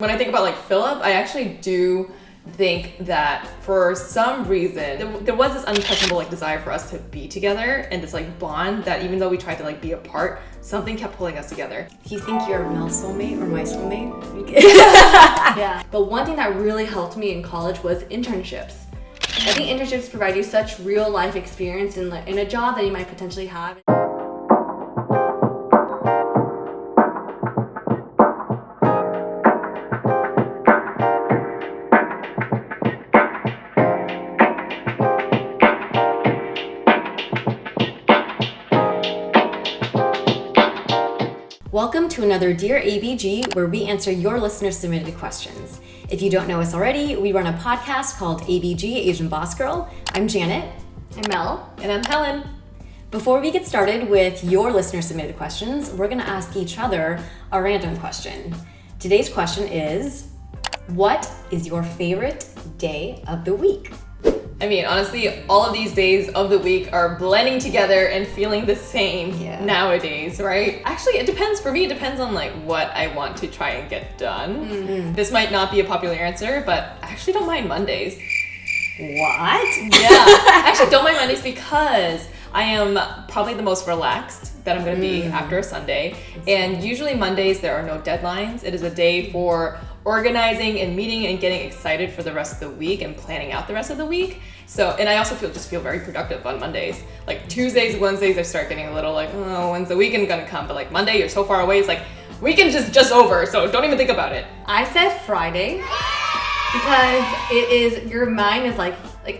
When I think about like Philip, I actually do think that for some reason there was this unquestionable like desire for us to be together and this like bond that even though we tried to like be apart, something kept pulling us together. If you think you're Mel's soulmate or my soulmate, yeah. But one thing that really helped me in college was internships. I think internships provide you such real life experience in a job that you might potentially have. Welcome to another Dear ABG, where we answer your listener-submitted questions. If you don't know us already, we run a podcast called ABG, Asian Boss Girl. I'm Janet. I'm Mel. And I'm Helen. Before we get started with your listener-submitted questions, we're going to ask each other a random question. Today's question is, what is your favorite day of the week? I mean, honestly, all of these days of the week are blending together and feeling the same nowadays, right? Actually, it depends. For me, it depends on like what I want to try and get done. Mm-hmm. This might not be a popular answer, but I actually don't mind Mondays. What? Yeah, I actually don't mind Mondays because I am probably the most relaxed that I'm going to be after a Sunday. And usually Mondays, there are no deadlines. It is a day for organizing and meeting and getting excited for the rest of the week and planning out the rest of the week. So, and I also feel very productive on Mondays. Like Tuesdays, Wednesdays, I start getting a little like, oh, when's the weekend gonna come? But like Monday, you're so far away. It's like, weekend just over. So don't even think about it. I said Friday because it is, your mind is like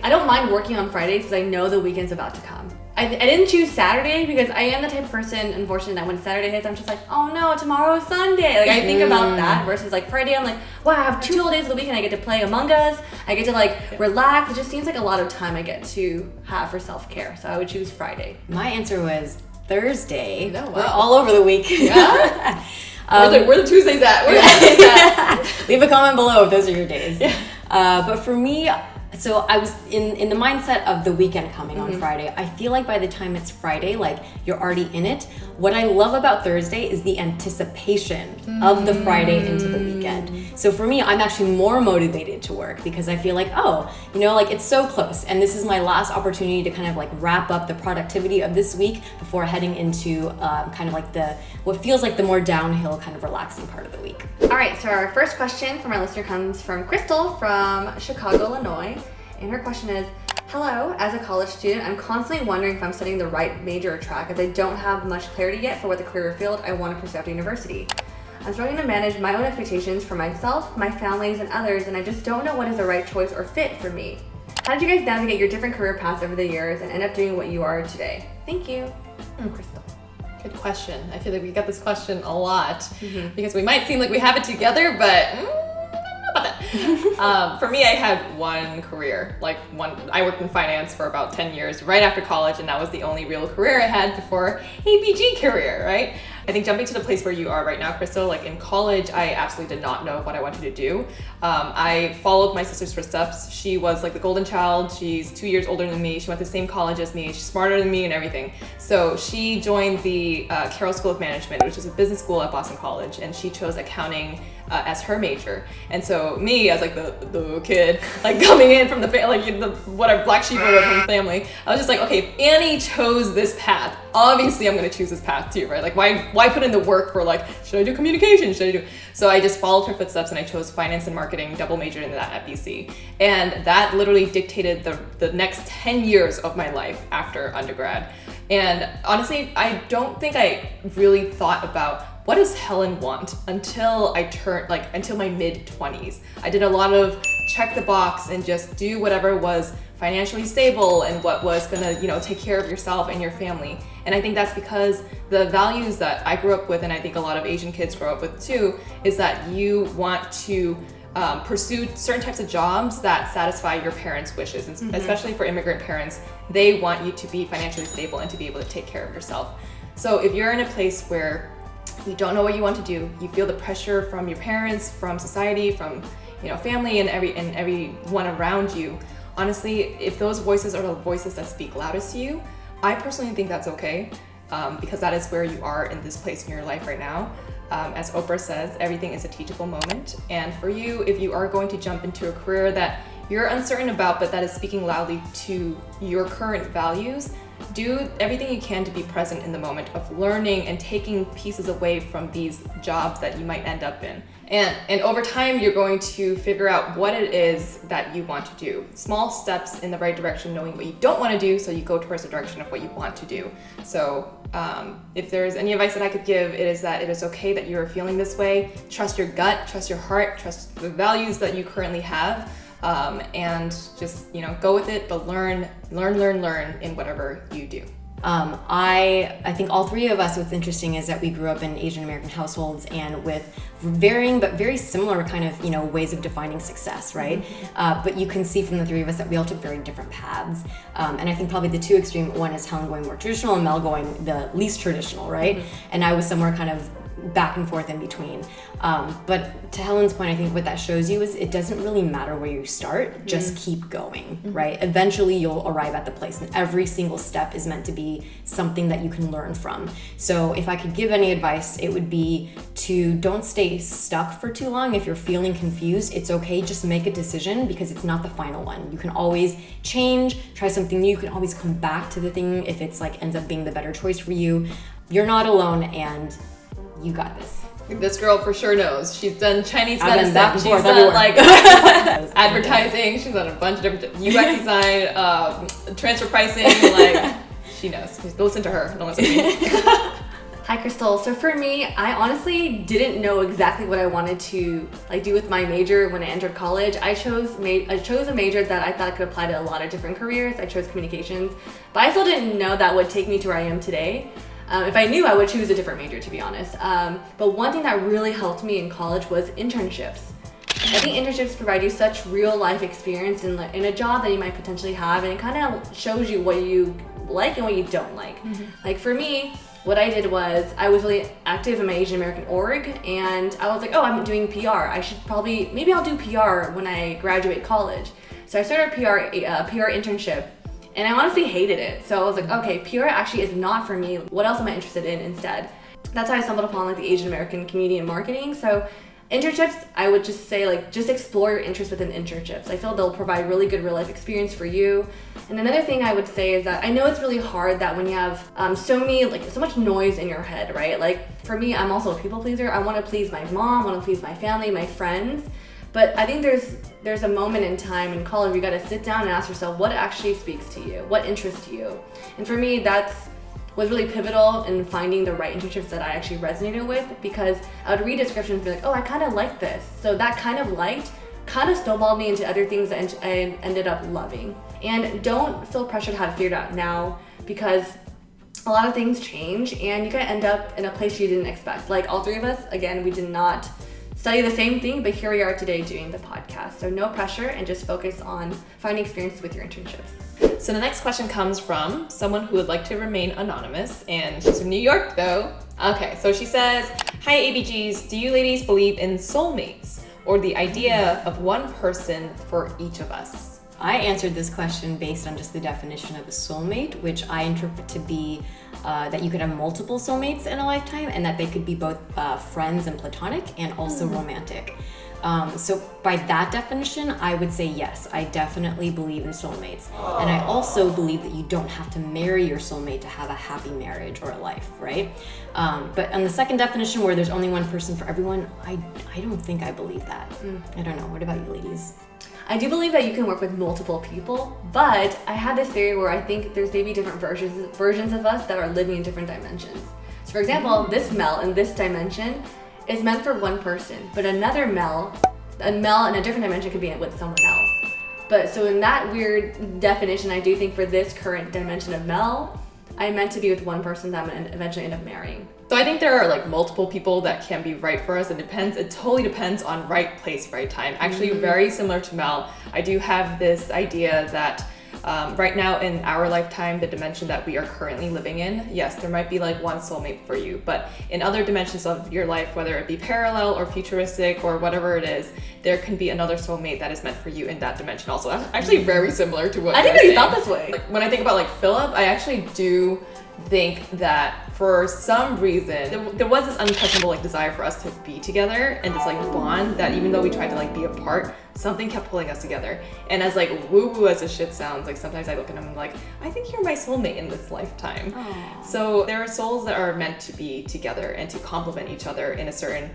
I don't mind working on Fridays because I know the weekend's about to come. I didn't choose Saturday because I am the type of person, unfortunately, that when Saturday hits, I'm just like, oh no, tomorrow's Sunday. Like I think about that versus like Friday, I'm like, wow, I have 2 whole days of the weekend. I get to play Among Us. I get to like relax. It just seems like a lot of time I get to have for self-care. So I would choose Friday. My answer was Thursday. No, wow. We're all over the week. Yeah. Where the Tuesdays at? Where the Tuesdays at? Leave a comment below if those are your days. Yeah. But for me, so I was in the mindset of the weekend coming on Friday. I feel like by the time it's Friday, like you're already in it. What I love about Thursday is the anticipation of the Friday into the weekend. So for me, I'm actually more motivated to work because I feel like, oh, you know, like it's so close. And this is my last opportunity to kind of like wrap up the productivity of this week before heading into kind of like what feels like the more downhill kind of relaxing part of the week. All right, so our first question from our listener comes from Crystal from Chicago, Illinois. And her question is, hello, as a college student, I'm constantly wondering if I'm studying the right major or track as I don't have much clarity yet for what the career field I want to pursue after university. I'm struggling to manage my own expectations for myself, my families, and others, and I just don't know what is the right choice or fit for me. How did you guys navigate your different career paths over the years and end up doing what you are today? Thank you. Crystal. Good question. I feel like we get this question a lot because we might seem like we have it together, but I don't know about that. For me, I had one career. I worked in finance for about 10 years right after college, and that was the only real career I had before ABG career, right? I think jumping to the place where you are right now, Crystal, like in college, I absolutely did not know what I wanted to do. I followed my sister's footsteps. She was like the golden child. She's 2 years older than me. She went to the same college as me. She's smarter than me and everything. So she joined the Carroll School of Management, which is a business school at Boston College, and she chose accounting as her major. And so me, as like the kid, like coming in from the black sheep from the family, I was just like, okay, if Annie chose this path, obviously I'm gonna choose this path too, right? Like why put in the work for like, should I do communication? So I just followed her footsteps and I chose finance and marketing, double majored into that at BC. And that literally dictated the next 10 years of my life after undergrad. And honestly, I don't think I really thought about what does Helen want until until my mid-20s. I did a lot of check the box and just do whatever was financially stable and what was gonna, take care of yourself and your family. And I think that's because the values that I grew up with, and I think a lot of Asian kids grow up with too, is that you want to pursue certain types of jobs that satisfy your parents' wishes. And especially for immigrant parents, they want you to be financially stable and to be able to take care of yourself. So if you're in a place where you don't know what you want to do, you feel the pressure from your parents, from society, from family and everyone around you, honestly, if those voices are the voices that speak loudest to you, I personally think that's okay, because that is where you are in this place in your life right now. As Oprah says, everything is a teachable moment. And for you, if you are going to jump into a career that you're uncertain about, but that is speaking loudly to your current values, do everything you can to be present in the moment of learning and taking pieces away from these jobs that you might end up in. And over time, you're going to figure out what it is that you want to do. Small steps in the right direction, knowing what you don't want to do, so you go towards the direction of what you want to do. So if there's any advice that I could give, it is that it is okay that you're feeling this way. Trust your gut, trust your heart, trust the values that you currently have. And just, go with it, but learn in whatever you do. I think all three of us, what's interesting is that we grew up in Asian American households and with varying but very similar kind of, ways of defining success, right? But you can see from the three of us that we all took very different paths. And I think probably the two extreme, one is Helen going more traditional and Mel going the least traditional, right? And I was somewhere kind of back and forth in between. But to Helen's point, I think what that shows you is it doesn't really matter where you start, just keep going, right? Eventually you'll arrive at the place, and every single step is meant to be something that you can learn from. So if I could give any advice, it would be to don't stay stuck for too long. If you're feeling confused, it's okay, just make a decision because it's not the final one. You can always change, try something new, you can always come back to the thing if it's ends up being the better choice for you. You're not alone, and you got this. This girl for sure knows. She's done Chinese medicine. She's done everywhere. Advertising. She's done a bunch of different UX design, transfer pricing. She knows. Just listen to her. Don't listen to me. Hi, Crystal. So for me, I honestly didn't know exactly what I wanted to do with my major when I entered college. I chose a major that I thought could apply to a lot of different careers. I chose communications, but I still didn't know that would take me to where I am today. If I knew, I would choose a different major, to be honest. But one thing that really helped me in college was internships. I think internships provide you such real life experience in a job that you might potentially have, and it kind of shows you what you like and what you don't like. Like for me, what I did was I was really active in my Asian American org, and I was like, oh, I'm doing PR. Maybe I'll do PR when I graduate college. So I started a PR internship. And I honestly hated it. So I was like, okay, PR actually is not for me. What else am I interested in instead? That's how I stumbled upon the Asian American community and marketing. So internships, I would just say just explore your interest within internships. I feel they'll provide really good real life experience for you. And another thing I would say is that I know it's really hard that when you have so much noise in your head, right? For me, I'm also a people pleaser. I want to please my mom, I want to please my family, my friends. But I think there's a moment in time in college where you got to sit down and ask yourself what actually speaks to you, what interests you. And for me, was really pivotal in finding the right internships that I actually resonated with, because I would read descriptions and be like, oh, I kind of like this. So that kind of snowballed me into other things that I ended up loving. And don't feel pressure to have it figured out now, because a lot of things change and you can end up in a place you didn't expect. All three of us, again, we did not study the same thing, but here we are today doing the podcast. So no pressure, and just focus on finding experiences with your internships. So the next question comes from someone who would like to remain anonymous, and she's from New York though. Okay, so she says, hi ABGs, do you ladies believe in soulmates, or the idea of one person for each of us? I answered this question based on just the definition of a soulmate, which I interpret to be that you could have multiple soulmates in a lifetime, and that they could be both friends and platonic, and also romantic. So by that definition, I would say yes, I definitely believe in soulmates. And I also believe that you don't have to marry your soulmate to have a happy marriage or a life, right? But on the second definition, where there's only one person for everyone, I don't think I believe that. I don't know, what about you ladies? I do believe that you can work with multiple people, but I have this theory where I think there's maybe different versions of us that are living in different dimensions. So for example, this Mel in this dimension is meant for one person, but another Mel, a Mel in a different dimension could be with someone else. But so in that weird definition, I do think for this current dimension of Mel, I'm meant to be with one person that I'm gonna eventually end up marrying. So I think there are multiple people that can be right for us. It totally depends on right place, right time. Actually, very similar to Mel, I do have this idea that right now in our lifetime, the dimension that we are currently living in, yes, there might be one soulmate for you, but in other dimensions of your life, whether it be parallel or futuristic or whatever it is, there can be another soulmate that is meant for you in that dimension also. Actually very similar to what I didn't know you thought this way. When I think about Philip, I actually do think that for some reason there was this untouchable like desire for us to be together and this like bond that even though we tried to like be apart, something kept pulling us together. And as like woo-woo as this shit sounds, like sometimes I look at them and I'm like, I think you're my soulmate in this lifetime. Aww. So there are souls that are meant to be together and to complement each other in a certain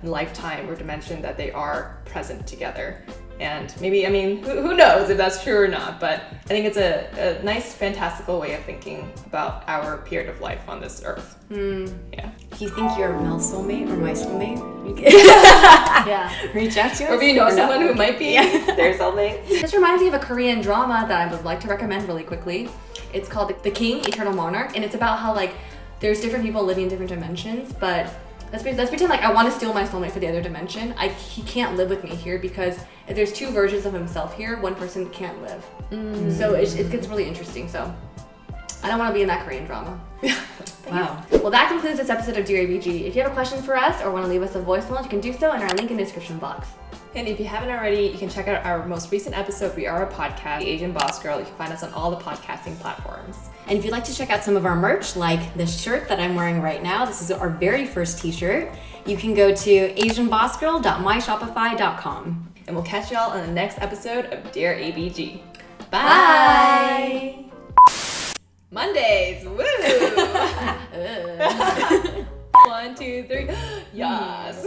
lifetime or dimension that they are present together. And maybe, I mean, who knows if that's true or not, but I think it's a nice, fantastical way of thinking about our period of life on this earth. Yeah. If you think you're Mel's soulmate or my soulmate, Yeah. reach out to us. Or if you know someone who might be their soulmate. This reminds me of a Korean drama that I would like to recommend really quickly. It's called The King, Eternal Monarch, and it's about how like there's different people living in different dimensions, but let's pretend like I want to steal my soulmate for the other dimension. He can't live with me here because if there's two versions of himself here, one person can't live. So it gets really interesting. So I don't want to be in that Korean drama. Wow. Well, that concludes this episode of Dear ABG. If you have a question for us or want to leave us a voice note, you can do so in our link in the description box. And if you haven't already, you can check out our most recent episode, We Are a Podcast, The Asian Boss Girl. You can find us on all the podcasting platforms. And if you'd like to check out some of our merch, like this shirt that I'm wearing right now, this is our very first t-shirt, you can go to asianbossgirl.myshopify.com. And we'll catch y'all on the next episode of Dear ABG. Bye! Bye! Mondays! Woo! 1, 2, 3. Yes!